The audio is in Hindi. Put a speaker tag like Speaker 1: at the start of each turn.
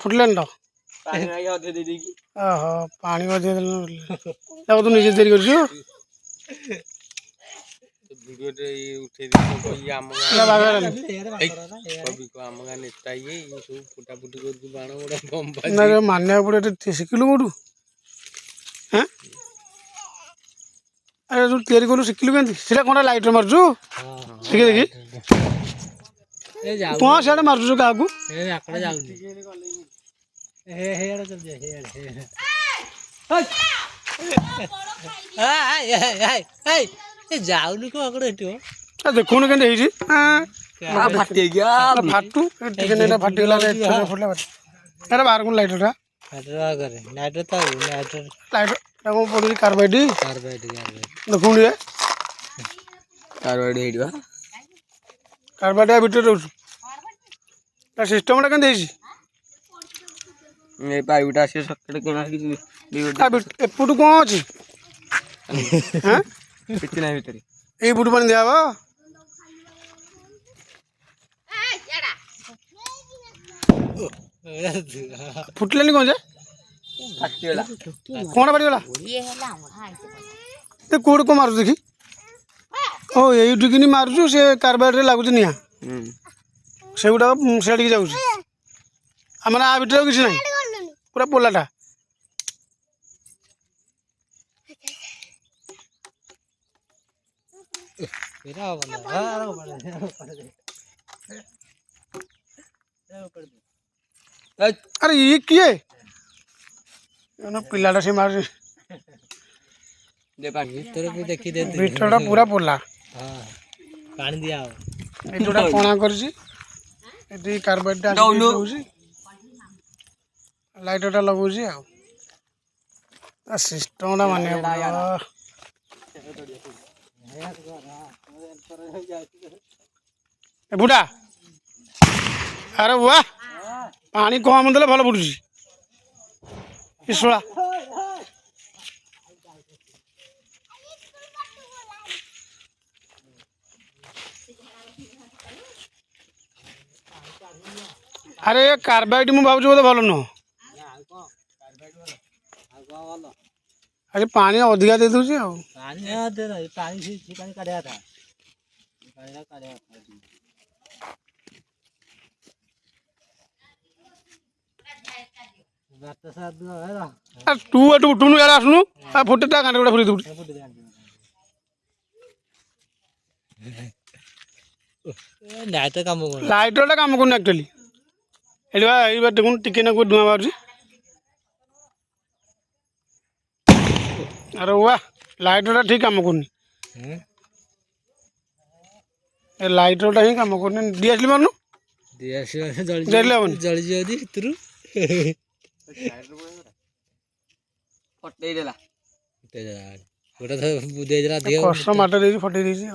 Speaker 1: फुटल तो पानी तू निजे देरी कर मानने पड़े शिखिलु कौटू हाँ अरे तू तैयारी कलु शिखिलु के कौन लाइट मार्चु देखी देखी कौन सियाड़े मार्चु क्या
Speaker 2: जाऊनी को अकड़
Speaker 1: देखो के फाटू फाटी गला बाहर कौन लाइट
Speaker 2: नाइट
Speaker 1: लाइट पड़ी कार्बाइड देखो कार्बाइड भितर रोज सिस्टम
Speaker 3: पाइपटा से
Speaker 1: एपटू कौन अच्छी ये बुट पानी दिया फुटलानी कौन से कौन फाटीगला कौट को मारू देखी ओ ये मारुचु से कार्बाइड लगुच निआ से गुटा सियाड़ी जाऊँ आम आ भर किसी ना पूरा पोलाटा अरे ये किए पिलाटा से मार भीतर पूरा पोला
Speaker 2: पानी दिया
Speaker 1: जोटा कणा कर कार्बाइड लाइटा लगौच सिस्टम मान बुढ़ा अरे वाह पानी कम देले भल बुड़ुची ईश्वरा अरे कार्बाइड मु भाव बोधे भल नुह अरे पानी अधिका दे दूसरी तू उठुनु यार आसनु फुटेटा गांडे गुड़ा फुरी दूर
Speaker 2: लाइटर काम
Speaker 1: करना एक्चुअली ये देखो टिके ना धुआं बाहर अरे वाह लाइटर ठीक काम करनी लाइटर ही काम करनी डीएसएल मारनु
Speaker 2: जली जदी भितर
Speaker 3: फटई देला
Speaker 2: गोटा तो बुदे देला
Speaker 1: कष्ट माटा दे फटई देसी